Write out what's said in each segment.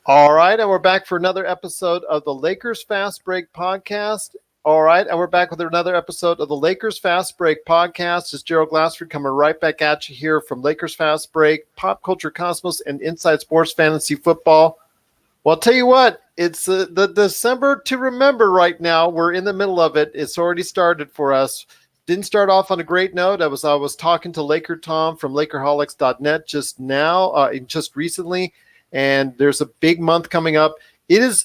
All right, and we're back for another episode of the Lakers Fast Break Podcast. All right, and we're back with another episode of the Lakers Fast Break Podcast. It's Gerald Glassford coming right back at you here from Lakers Fast Break, Pop Culture Cosmos, and Inside Sports Fantasy Football. Well, I'll tell you what, it's the December to remember right now. We're in the middle of it. It's already started for us. Didn't start off on a great note. I was talking to Laker Tom from Lakerholics.net just recently, and there's a big month coming up. It is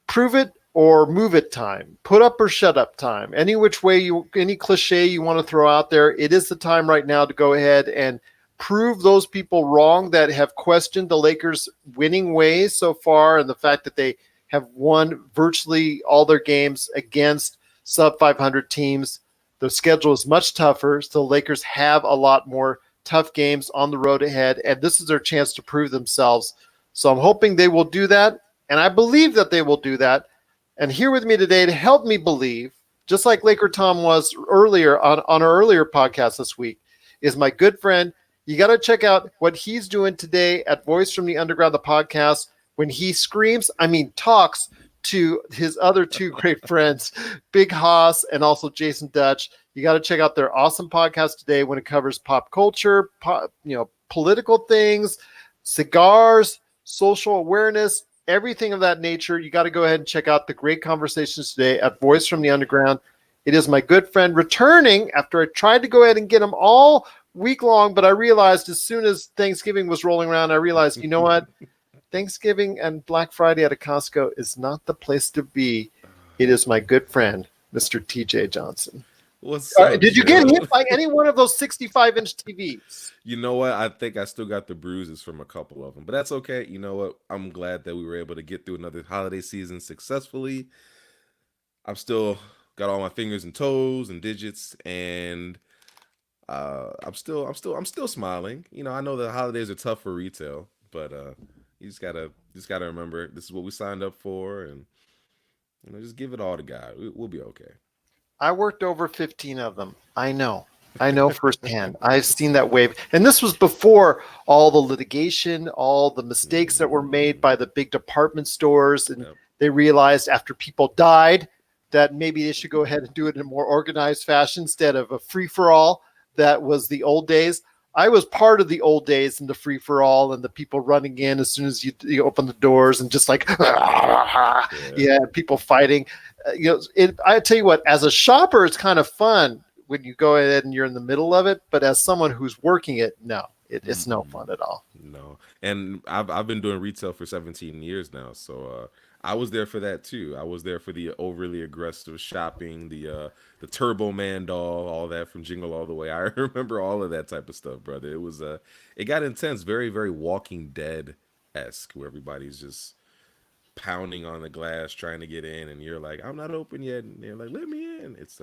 prove it or move it time, put up or shut up time. Any which way any cliche you want to throw out there, it is the time right now to go ahead and prove those people wrong that have questioned the Lakers' winning ways so far and the fact that they have won virtually all their games against sub 500 teams. The schedule is much tougher, so the Lakers have a lot more tough games on the road ahead, and this is their chance to prove themselves. So I'm hoping they will do that, and I believe that they will do that. And here with me today to help me believe, just like Laker Tom was earlier on our earlier podcast this week, is my good friend. You got to check out what he's doing today at Voice from the Underground, the podcast, when he talks to his other two great friends, Big Haas and also Jason Dutch. You got to check out their awesome podcast today when it covers pop culture, political things, cigars, social awareness, everything of that nature. You got to go ahead and check out the great conversations today at Voice from the Underground. It is my good friend returning after I tried to go ahead and get him all week long, but I realized as soon as Thanksgiving was rolling around, I realized, you know what? Thanksgiving and Black Friday at a Costco is not the place to be. It is my good friend, Mr. TJ Johnson. What's up, did you get hit by any one of those 65-inch TVs? You know what? I think I still got the bruises from a couple of them, but that's okay. You know what? I'm glad that we were able to get through another holiday season successfully. I've still got all my fingers and toes and digits, and I'm still smiling. You know, I know the holidays are tough for retail, but you just gotta remember this is what we signed up for, and just give it all to God. We'll be okay. I worked over 15 of them. I know firsthand. I've seen that wave. And this was before all the litigation, all the mistakes that were made by the big department stores. And they realized after people died that maybe they should go ahead and do it in a more organized fashion instead of a free-for-all. That was the old days. I was part of the old days and the free-for-all and the people running in as soon as you open the doors and just like, people fighting. I tell you what, as a shopper, it's kind of fun when you go ahead and you're in the middle of it. But as someone who's working it, no, it's no fun at all. No, and I've been doing retail for 17 years now, so I was there for that too. I was there for the overly aggressive shopping, the Turbo Man doll, all that from Jingle All the Way. I remember all of that type of stuff, brother. It was it got intense, very very Walking Dead-esque, where everybody's just pounding on the glass trying to get in, and you're like, I'm not open yet, and they're like, let me in. It's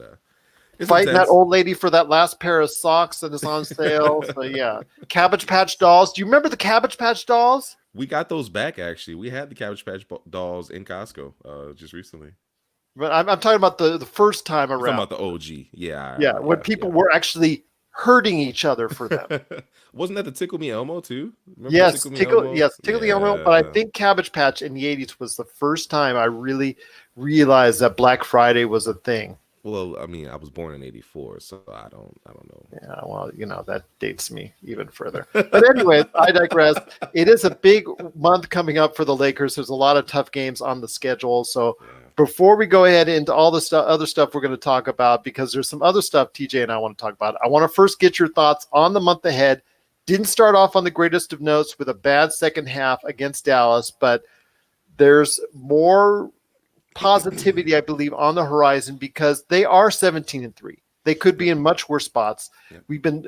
fighting intense. that old lady for that last pair of socks that is on sale. So yeah, Cabbage Patch dolls. Do you remember the Cabbage Patch dolls? We got those back, actually. We had the Cabbage Patch dolls in Costco just recently. But I'm talking about the first time around. You're talking about the OG. Yeah, when people were actually hurting each other for them. Wasn't that the Tickle Me Elmo too? Remember Yes, Tickle Me Elmo. But I think Cabbage Patch in the 80s was the first time I really realized that Black Friday was a thing. Well, I mean, I was born in '84, so I don't know. Yeah, well, that dates me even further. But anyways, I digress. It is a big month coming up for the Lakers. There's a lot of tough games on the schedule. So before we go ahead into all the other stuff we're going to talk about, because there's some other stuff TJ and I want to talk about, I want to first get your thoughts on the month ahead. Didn't start off on the greatest of notes with a bad second half against Dallas, but there's more positivity, I believe, on the horizon because they are 17-3. They could be in much worse spots. Yeah. We've been,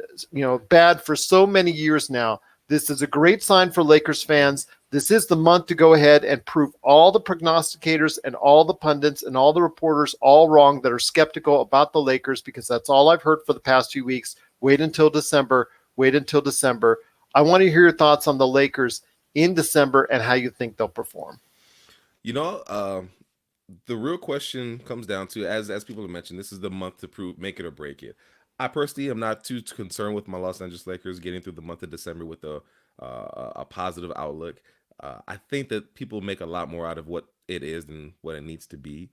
bad for so many years now. This is a great sign for Lakers fans. This is the month to go ahead and prove all the prognosticators and all the pundits and all the reporters all wrong that are skeptical about the Lakers, because that's all I've heard for the past few weeks. Wait until December. I want to hear your thoughts on the Lakers in December and how you think they'll perform. The real question comes down to, as people have mentioned, this is the month to make it or break it. I personally am not too concerned with my Los Angeles Lakers getting through the month of December with a positive outlook. I think that people make a lot more out of what it is than what it needs to be.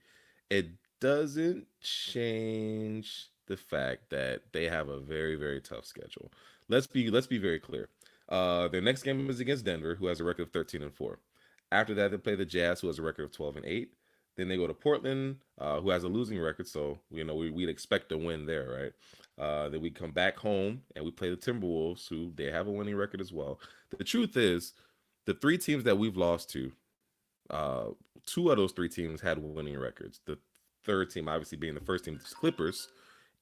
It doesn't change the fact that they have a very, very tough schedule. Let's be very clear. Their next game is against Denver, who has a record of 13-4. After that, they play the Jazz, who has a record of 12-8. Then they go to Portland, who has a losing record, so we'd expect a win there, right? Then we come back home and we play the Timberwolves, who they have a winning record as well. The truth is, the three teams that we've lost to, uh, two of those three teams had winning records. The third team, obviously being the first team, the Clippers,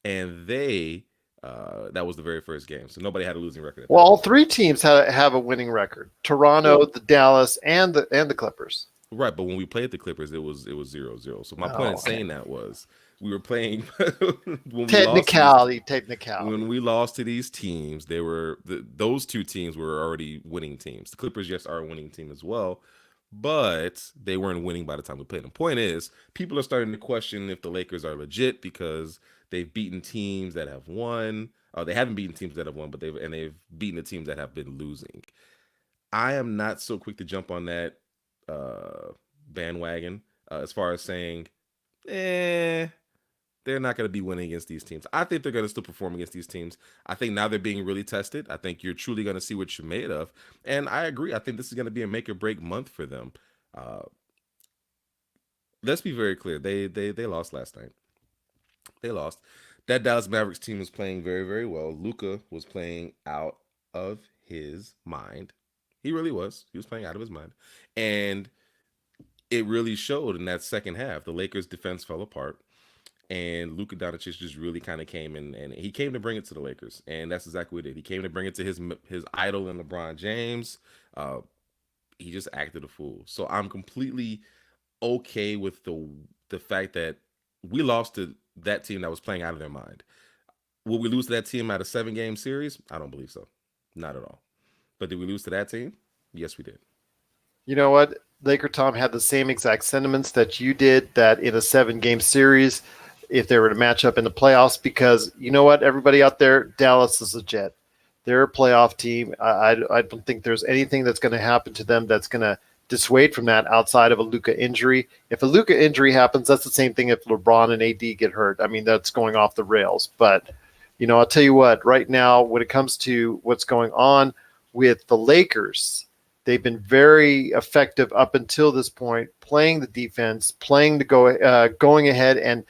and that was the very first game, so nobody had a losing record at Well, that all point. three teams have a winning record: Toronto, Well, the Dallas, and the Clippers. right, but when we played the Clippers, it was 0-0. So my point Oh, in okay. saying that was we were playing when we lost to these Technicality. when we lost to these teams, those two teams were already winning teams. The Clippers, yes, are a winning team as well, but they weren't winning by the time we played them. Point is, people are starting to question if the Lakers are legit because they've beaten teams that have won. They haven't beaten teams that have won, but they've beaten the teams that have been losing. I am not so quick to jump on that uh, bandwagon as far as saying, eh, they're not going to be winning against these teams. I think they're going to still perform against these teams. I think now they're being really tested. I think you're truly going to see what you're made of. And I agree. I think this is going to be a make or break month for them. Uh, let's be very clear. They lost last night. They lost. That Dallas Mavericks team was playing very, very well. Luka was playing out of his mind. He really was. He was playing out of his mind. And it really showed in that second half. The Lakers defense fell apart, and Luka Doncic just really kind of came in, and he came to bring it to the Lakers, and that's exactly what he did. He came to bring it to his idol in LeBron James. Uh, he just acted a fool. So I'm completely okay with the fact that we lost to that team that was playing out of their mind. Will we lose to that team at a 7-game series? I don't believe so. Not at all. But did we lose to that team? Yes, we did. You know what? Laker Tom had the same exact sentiments that you did, that in a 7-game series, if they were to match up in the playoffs, because you know what, everybody out there, Dallas is a Jet. They're a playoff team. I don't think there's anything that's going to happen to them that's going to dissuade from that outside of a Luka injury. If a Luka injury happens, that's the same thing if LeBron and AD get hurt. I mean, that's going off the rails. But, I'll tell you what, right now, when it comes to what's going on with the Lakers, they've been very effective up until this point, playing the defense, going ahead and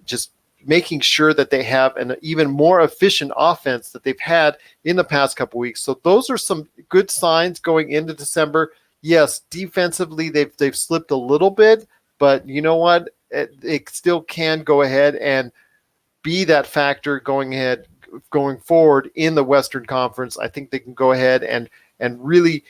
just making sure that they have an even more efficient offense that they've had in the past couple weeks. So those are some good signs going into December. Yes, defensively they've slipped a little bit, but you know what? It still can go ahead and be that factor going forward in the Western Conference. I think they can go ahead and really,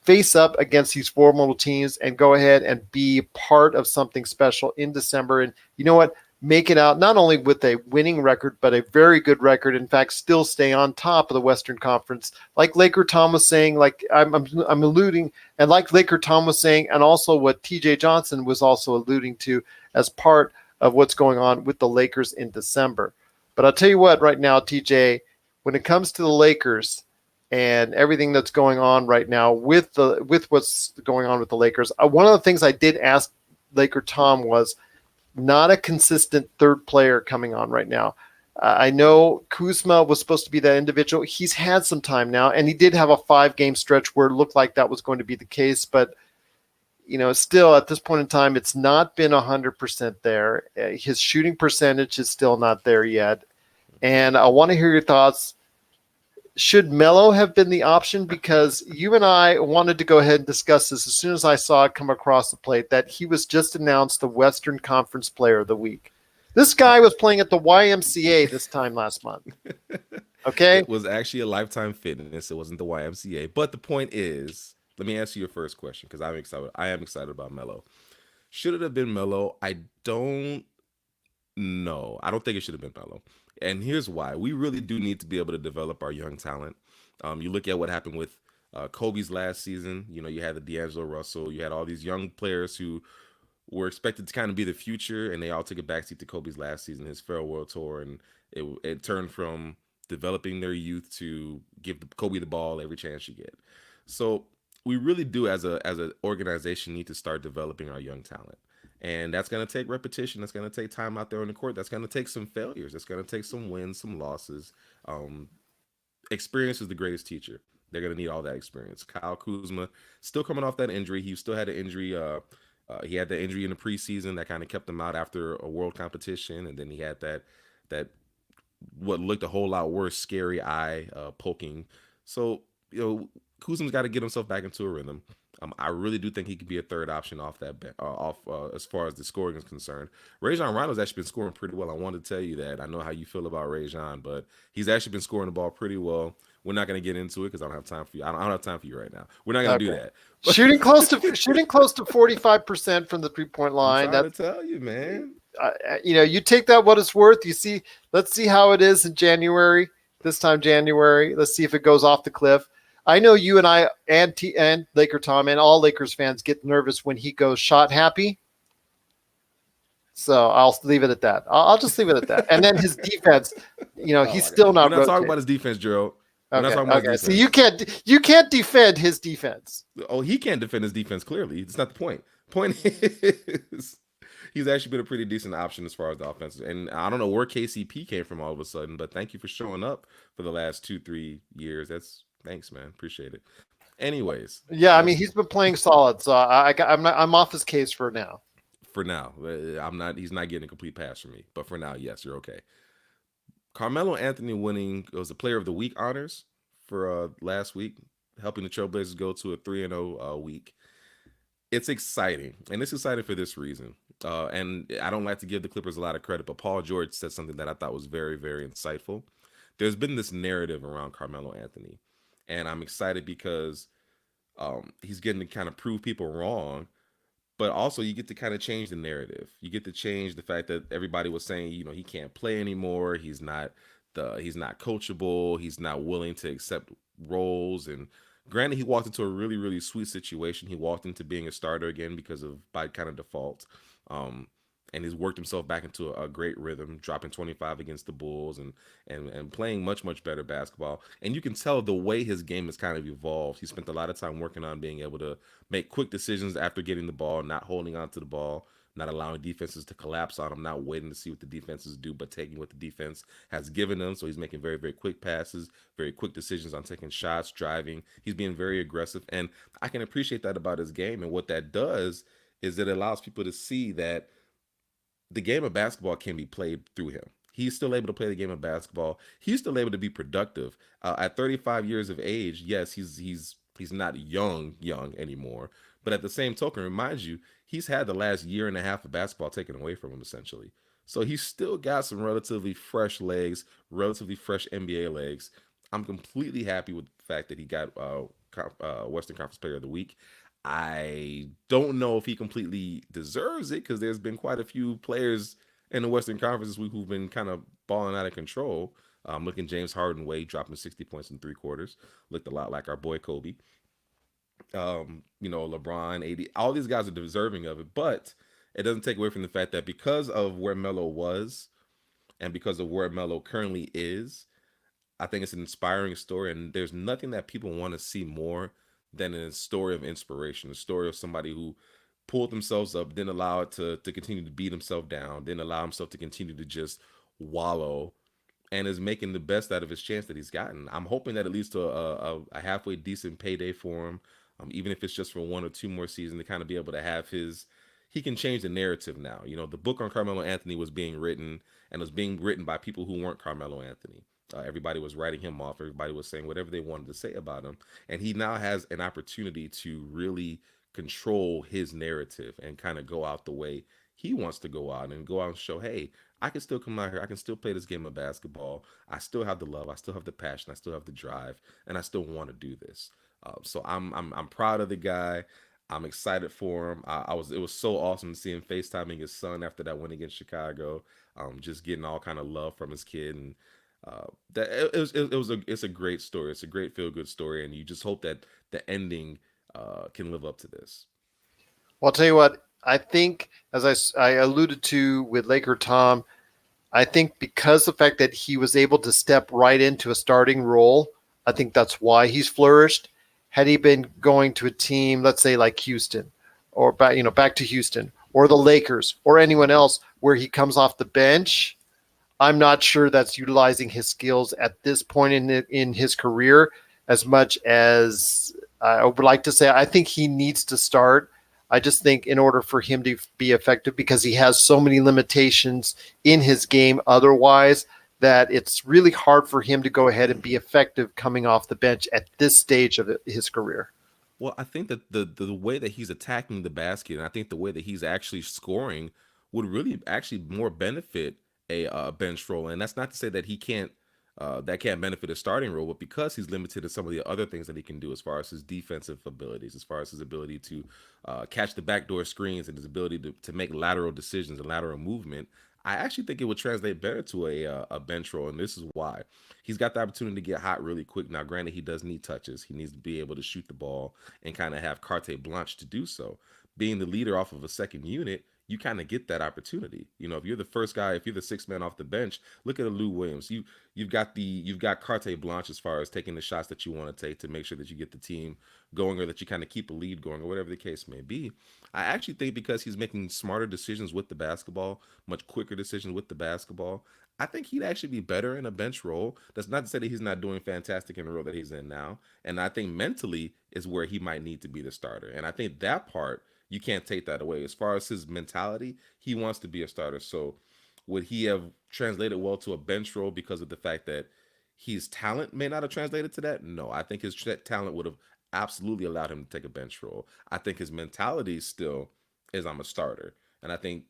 face up against these formidable teams and go ahead and be part of something special in December. And you know what? Make it out not only with a winning record, but a very good record. In fact, still stay on top of the Western Conference, like Laker Tom was saying. Like I'm alluding, and like Laker Tom was saying, and also what T.J. Johnson was also alluding to as part of what's going on with the Lakers in December. But I'll tell you what, right now, TJ, when it comes to the Lakers and everything that's going on right now with what's going on with the Lakers, one of the things I did ask Laker Tom was not a consistent third player coming on right now. I know Kuzma was supposed to be that individual. He's had some time now, and he did have a 5-game stretch where it looked like that was going to be the case, but still at this point in time, it's not been 100% there. His shooting percentage is still not there yet. And I want to hear your thoughts. Should Melo have been the option? Because you and I wanted to go ahead and discuss this as soon as I saw it come across the plate, that he was just announced the Western Conference Player of the Week. This Uh, guy was playing at the YMCA this time last month. Okay? it was actually a Lifetime Fitness. It wasn't the YMCA. But the point is, let me ask you your first question because I'm excited. I am excited about Melo. Should it have been Melo? I don't know. I don't think it should have been Melo. And here's why. We really do need to be able to develop our young talent. You look at what happened with Kobe's last season. You had the D'Angelo Russell. You had all these young players who were expected to kind of be the future, and they all took a backseat to Kobe's last season, his farewell world tour, and it turned from developing their youth to give Kobe the ball every chance you get. So we really do as an organization need to start developing our young talent. And that's going to take repetition. That's going to take time out there on the court. That's going to take some failures. That's going to take some wins, some losses. Um, Experience is the greatest teacher. They're going to need all that experience. Kyle Kuzma still coming off that injury. He still had an injury. He had the injury in the preseason that kind of kept him out after a world competition, and then he had that what looked a whole lot worse, scary eye poking. So Kuzma's got to get himself back into a rhythm. I really do think he could be a third option off that as far as the scoring is concerned. Rajon Rondo's actually been scoring pretty well. I wanted to tell you that. I know how you feel about Rajon, but he's actually been scoring the ball pretty well. We're not going to get into it because I don't have time for you. I don't have time for you right now. We're not going to do that. Shooting close to 45% from the 3-point line. I'm trying to tell you, man. You take that what it's worth. You see, let's see how it is in January. This time January, let's see if it goes off the cliff. I know you and I and Laker Tom and all Lakers fans get nervous when he goes shot happy. So I'll leave it at that. I'll just leave it at that. And then his defense, he's still not. We're not talking about his defense, Gerald. We're not talking about his defense. So you can't defend his defense. Oh, he can't defend his defense. Clearly, it's not the point. Point is, he's actually been a pretty decent option as far as the offense. And I don't know where KCP came from all of a sudden, but thank you for showing up for the last 2-3 years. Thanks, man. Appreciate it. Anyways. Yeah, I mean, he's been playing solid, so I'm off his case for now. For now. He's not getting a complete pass from me. But for now, yes, you're okay. Carmelo Anthony winning was the Player of the Week honors for last week, helping the Trailblazers go to a 3-0 week. It's exciting, and it's exciting for this reason. And I don't like to give the Clippers a lot of credit, but Paul George said something that I thought was very, very insightful. There's been this narrative around Carmelo Anthony. And I'm excited because he's getting to kind of prove people wrong, but also you get to kind of change the narrative. You get to change the fact that everybody was saying, he can't play anymore. He's not coachable. He's not willing to accept roles. And granted, he walked into a really, really sweet situation. He walked into being a starter again by kind of default. And he's worked himself back into a great rhythm, dropping 25 against the Bulls and playing much, much better basketball. And you can tell the way his game has kind of evolved. He spent a lot of time working on being able to make quick decisions after getting the ball, not holding on to the ball, not allowing defenses to collapse on him, not waiting to see what the defenses do, but taking what the defense has given them. So he's making very, very quick passes, very quick decisions on taking shots, driving. He's being very aggressive. And I can appreciate that about his game. And what that does is it allows people to see that the game of basketball can be played through him. He's still able to play the game of basketball. He's still able to be productive. At 35 years of age, yes, he's not young anymore. But at the same token, remind you, he's had the last year and a half of basketball taken away from him, essentially. So he's still got some relatively fresh legs, relatively fresh NBA legs. I'm completely happy with the fact that he got Western Conference Player of the Week. I don't know if he completely deserves it because there's been quite a few players in the Western Conference this week who've been kind of balling out of control. Looking James Harden dropping 60 points in 3 quarters. Looked a lot like our boy Kobe. LeBron, AD, all these guys are deserving of it, but it doesn't take away from the fact that because of where Melo was and because of where Melo currently is, I think it's an inspiring story, and there's nothing that people want to see more than a story of inspiration, a story of somebody who pulled themselves up, didn't allow it to continue to beat himself down, didn't allow himself to continue to just wallow, and is making the best out of his chance that he's gotten. I'm hoping that it leads to a halfway decent payday for him, even if it's just for 1 or 2 more seasons, to kind of be able to have he can change the narrative now. The book on Carmelo Anthony was being written, and it was being written by people who weren't Carmelo Anthony. Everybody was writing him off. Everybody was saying whatever they wanted to say about him. And he now has an opportunity to really control his narrative and kind of go out the way he wants to go out and go out and show, hey, I can still come out here. I can still play this game of basketball. I still have the love. I still have the passion. I still have the drive. And I still want to do this. So I'm proud of the guy. I'm excited for him. It was so awesome to see him FaceTiming his son after that win against Chicago. Just getting all kind of love from his kid, and it's a great story. It's a great feel-good story, and you just hope that the ending can live up to this. Well, I'll tell you what, I think, as I alluded to with Laker Tom, I think because the fact that he was able to step right into a starting role, I think that's why he's flourished. had he been going to a team, let's say like Houston, or back to Houston, or the Lakers, or anyone else, where he comes off the bench, I'm not sure that's utilizing his skills at this point in his career as much as I would like to say. I think he needs to start. I just think in order for him to be effective, because he has so many limitations in his game otherwise, that it's really hard for him to go ahead and be effective coming off the bench at this stage of his career. Well, I think that the way that he's attacking the basket, and I think the way that he's actually scoring would really actually more benefit a bench role. And that's not to say that he can't that can't benefit a starting role, but because he's limited to some of the other things that he can do as far as his defensive abilities, as far as his ability to catch the backdoor screens and his ability to make lateral decisions and lateral movement, I actually think it would translate better to a bench role, and this is why. He's got the opportunity to get hot really quick. Now, granted, he does need touches. He needs to be able to shoot the ball and kind of have carte blanche to do so. Being the leader off of a second unit, you kind of get that opportunity. You know, if you're the first guy, if you're the sixth man off the bench, look at a Lou Williams. You've got carte blanche as far as taking the shots that you want to take to make sure that you get the team going, or that you kind of keep a lead going, or whatever the case may be. I actually think because he's making smarter decisions with the basketball, much quicker decisions with the basketball, I think he'd actually be better in a bench role. That's not to say that he's not doing fantastic in the role that he's in now. And I think mentally is where he might need to be the starter. And I think that part, you can't take that away. As far as his mentality, he wants to be a starter. So would he have translated well to a bench role because of the fact that his talent may not have translated to that? No, I think his talent would have absolutely allowed him to take a bench role. I think his mentality still is I'm a starter. And I think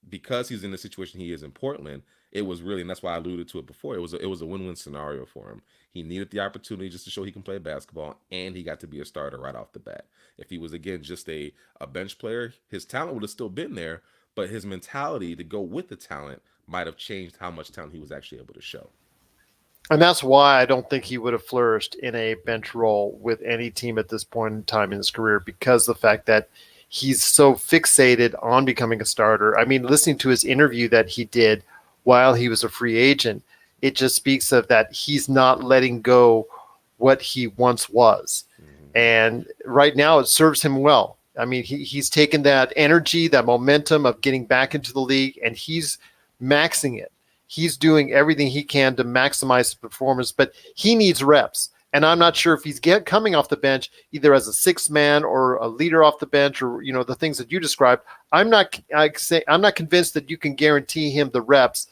because he's in the situation he is in Portland, it was really, and that's why I alluded to it before. It was a win-win scenario for him. He needed the opportunity just to show he can play basketball, and he got to be a starter right off the bat. If he was again just a bench player, his talent would have still been there, but his mentality to go with the talent might have changed how much talent he was actually able to show. And that's why I don't think he would have flourished in a bench role with any team at this point in time in his career, because the fact that he's so fixated on becoming a starter. I mean, listening to his interview that he did while he was a free agent, it just speaks of that he's not letting go what he once was. Mm-hmm. And right now it serves him well. I mean, he's taken that energy, that momentum of getting back into the league, and he's maxing it. He's doing everything he can to maximize his performance, but he needs reps. And I'm not sure if he's coming off the bench either as a sixth man or a leader off the bench, or the things that you described. I'm not convinced that you can guarantee him the reps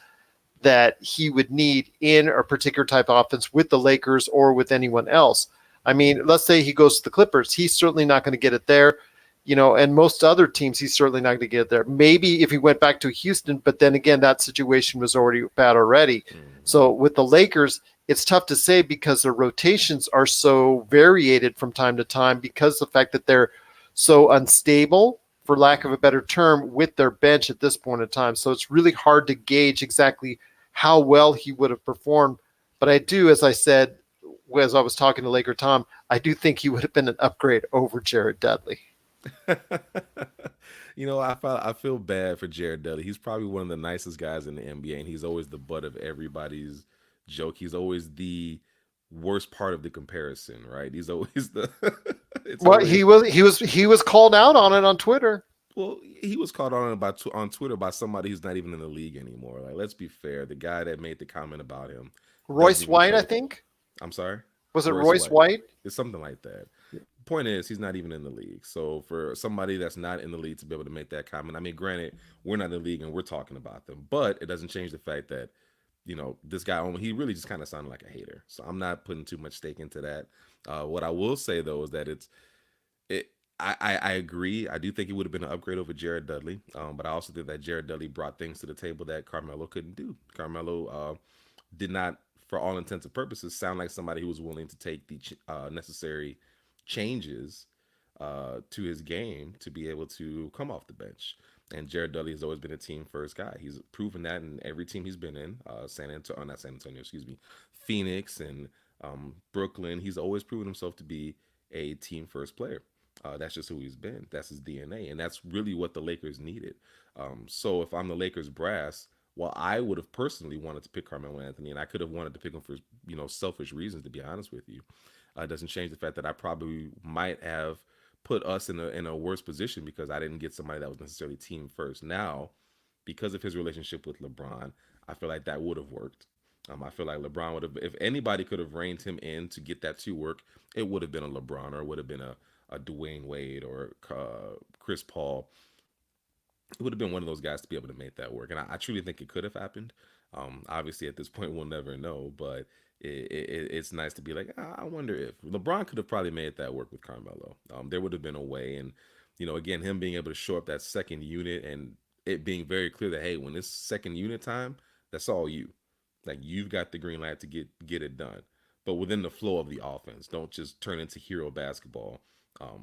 that he would need in a particular type of offense with the Lakers or with anyone else. I mean, let's say he goes to the Clippers. He's certainly not going to get it there. And most other teams, he's certainly not going to get it there. Maybe if he went back to Houston, but then again, that situation was already bad already. Mm-hmm. So with the Lakers, it's tough to say because their rotations are so variated from time to time, because of the fact that they're so unstable, for lack of a better term, with their bench at this point in time. So it's really hard to gauge exactly how well he would have performed. But I do, as I said, as I was talking to Laker Tom, I do think he would have been an upgrade over Jared Dudley. I feel bad for Jared Dudley. He's probably one of the nicest guys in the NBA, and he's always the butt of everybody's joke. He's always the worst part of the comparison, right? He's always the. Well, he was called out on it on Twitter. Well, he was called on on Twitter by somebody who's not even in the league anymore. Like, let's be fair. The guy that made the comment about him, Royce White, I think. I'm sorry. Was it Royce White? It's something like that. Point is, he's not even in the league. So for somebody that's not in the league to be able to make that comment, I mean, granted, we're not in the league and we're talking about them, but it doesn't change the fact that, this guy, he really just kind of sounded like a hater. So I'm not putting too much stake into that. What I will say though is that I agree. I do think it would have been an upgrade over Jared Dudley, but I also think that Jared Dudley brought things to the table that Carmelo couldn't do. Carmelo did not, for all intents and purposes, sound like somebody who was willing to take the necessary changes to his game to be able to come off the bench. And Jared Dudley has always been a team first guy. He's proven that in every team he's been in. Not San Antonio, excuse me, Phoenix and Brooklyn. He's always proven himself to be a team first player. That's just who he's been. That's his DNA, and that's really what the Lakers needed. So if I'm the Lakers brass, well, I would have personally wanted to pick Carmelo Anthony, and I could have wanted to pick him for selfish reasons. To be honest with you, It doesn't change the fact that I probably might have put us in a worse position because I didn't get somebody that was necessarily team first. Now, because of his relationship with LeBron, I feel like that would have worked. I feel like LeBron would have, if anybody could have reined him in to get that to work, it would have been a LeBron or it would have been a Dwayne Wade or Chris Paul. It would have been one of those guys to be able to make that work. And I truly think it could have happened. Obviously, at this point, we'll never know, but it's nice to be like, I wonder if LeBron could have probably made that work with Carmelo. There would have been a way. And, again, him being able to show up that second unit and it being very clear that, hey, when it's second unit time, that's all you. Like, you've got the green light to get it done. But within the flow of the offense, don't just turn into hero basketball.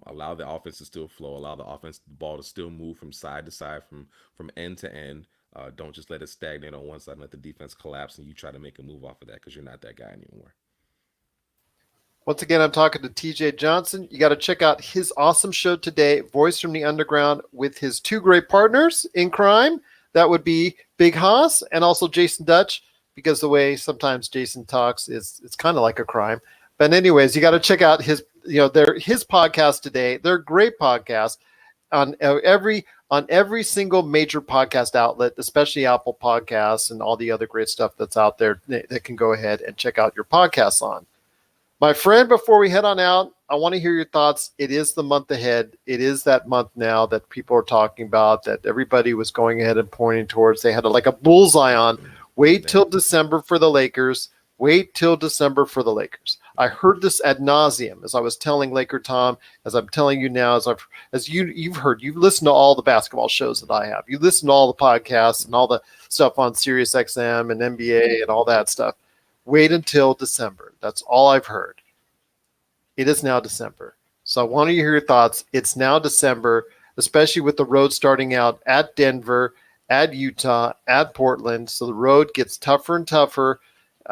Allow the offense to still flow. Allow the offense the ball to still move from side to side, from end to end. Don't just let it stagnate on one side and let the defense collapse and you try to make a move off of that because you're not that guy anymore. Once again, I'm talking to TJ Johnson. You got to check out his awesome show today, Voice from the Underground, with his two great partners in crime. That would be Big Haas and also Jason Dutch, because the way sometimes Jason talks is it's kind of like a crime. But anyways, you got to check out his podcast today. They're a great podcast on every single major podcast outlet, especially Apple Podcasts and all the other great stuff that's out there that can go ahead and check out your podcasts on. My friend, before we head on out, I want to hear your thoughts. It is the month ahead. It is that month now that people are talking about, that everybody was going ahead and pointing towards. They had like a bullseye on. Wait till December for the Lakers. Wait till December for the Lakers. I heard this ad nauseum as I was telling Laker Tom, as I'm telling you now, you've heard, you've listened to all the basketball shows that I have. You listen to all the podcasts and all the stuff on Sirius XM and NBA and all that stuff. Wait until December. That's all I've heard. It is now December. So I want to hear your thoughts. It's now December, especially with the road starting out at Denver, at Utah, at Portland. So the road gets tougher and tougher,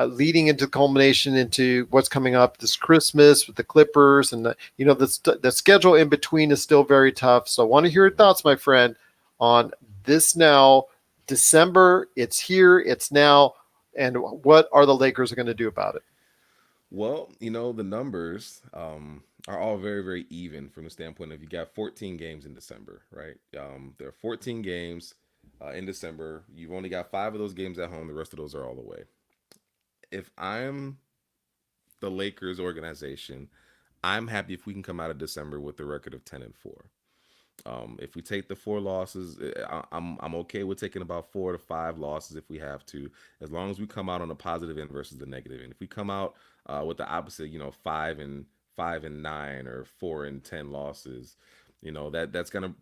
leading into culmination into what's coming up this Christmas with the Clippers. And the schedule in between is still very tough. So I want to hear your thoughts, my friend, on this now. December, it's here, it's now. And what are the Lakers going to do about it? Well, the numbers are all very, very even from the standpoint of you got 14 games in December, right? There are 14 games in December. You've only got 5 of those games at home. The rest of those are all away. If I'm the Lakers organization, I'm happy if we can come out of December with the record of 10-4. If we take the 4 losses, I'm okay with taking about 4 to 5 losses if we have to, as long as we come out on the positive end versus the negative end. If we come out with the opposite, 5-9 or 4-10 losses, that's gonna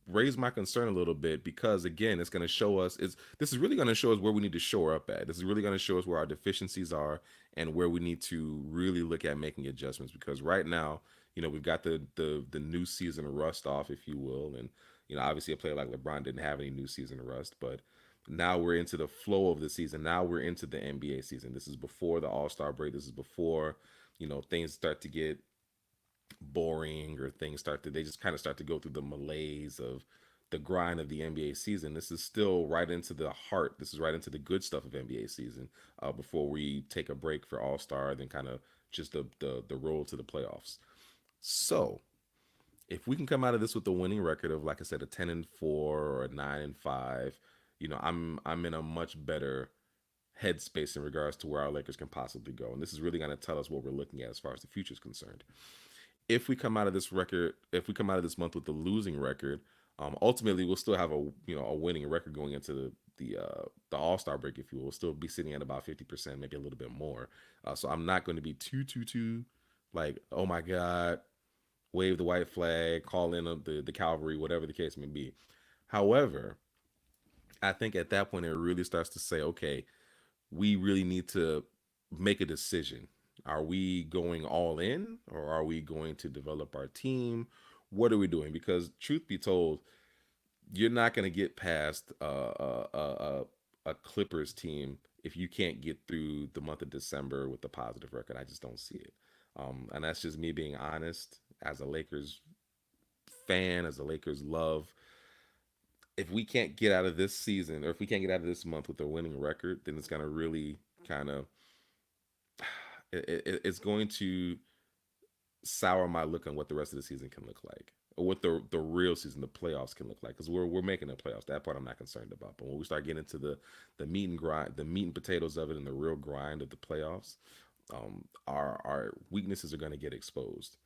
raise my concern a little bit because again, it's gonna show us this is really gonna show us where we need to shore up at. This is really gonna show us where our deficiencies are and where we need to really look at making adjustments because right now we've got the new season rust off, if you will, and obviously a player like LeBron didn't have any new season rust, but now we're into the flow of the season. Now we're into the NBA season. This is before the All-Star break. This is before things start to get boring or they just kind of start to go through the malaise of the grind of the NBA season. This is still right into the heart. This is right into the good stuff of NBA season before we take a break for All-Star, then kind of just the roll to the playoffs. So, if we can come out of this with a winning record of, like I said, a 10-4 or a 9-5, I'm in a much better headspace in regards to where our Lakers can possibly go, and this is really going to tell us what we're looking at as far as the future is concerned. If we come out of this month with a losing record, ultimately we'll still have a winning record going into the All-Star break, if you will. We'll still be sitting at about 50%, maybe a little bit more. So I'm not going to be too like, oh my God, wave the white flag, call in the cavalry, whatever the case may be. However, I think at that point it really starts to say, okay, we really need to make a decision. Are we going all in or are we going to develop our team? What are we doing? Because truth be told, you're not going to get past a Clippers team if you can't get through the month of December with a positive record. I just don't see it. And that's just me being honest as a Lakers fan, as a Lakers love. If we can't get out of this season or if we can't get out of this month with a winning record, then it's going to really kind of it's going to sour my look on what the rest of the season can look like, or what the real season, the playoffs can look like. Because we're making the playoffs. That part I'm not concerned about. But when we start getting into the meat and grind, the meat and potatoes of it, and the real grind of the playoffs, our weaknesses are going to get exposed.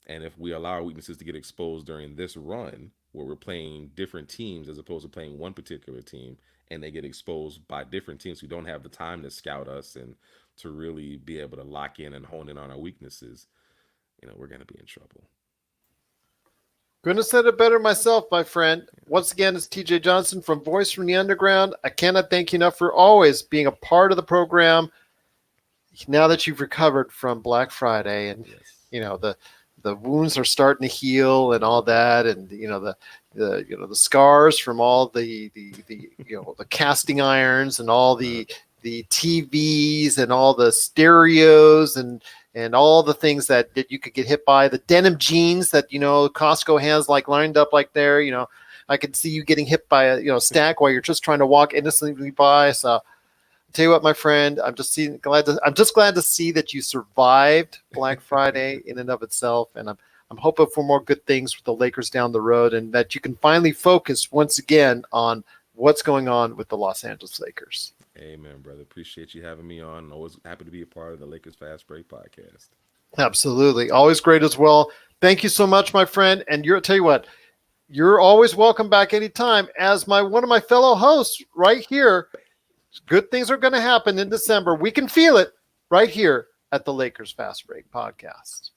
And if we allow our weaknesses to get exposed during this run, where we're playing different teams as opposed to playing one particular team, and they get exposed by different teams who don't have the time to scout us and to really be able to lock in and hone in on our weaknesses, we're going to be in trouble. Couldn't have said it better myself, my friend. Once again, it's TJ Johnson from Voice from the Underground. I cannot thank you enough for always being a part of the program. Now that you've recovered from Black Friday and, Yes. The wounds are starting to heal and all that, and the scars from all the casting irons and all the TVs and all the stereos and all the things that you could get hit by, the denim jeans that Costco has like lined up like there. I could see you getting hit by a stack while you're just trying to walk innocently by. So tell you what, my friend, I'm just glad to see that you survived Black Friday in and of itself, and I'm hoping for more good things with the Lakers down the road, and that you can finally focus once again on what's going on with the Los Angeles Lakers. Amen, brother. Appreciate you having me on. Always happy to be a part of the Lakers Fast Break podcast. Absolutely, always great as well. Thank you so much, my friend. And tell you what, you're always welcome back anytime as one of my fellow hosts right here. Good things are going to happen in December. We can feel it right here at the Lakers Fast Break podcast.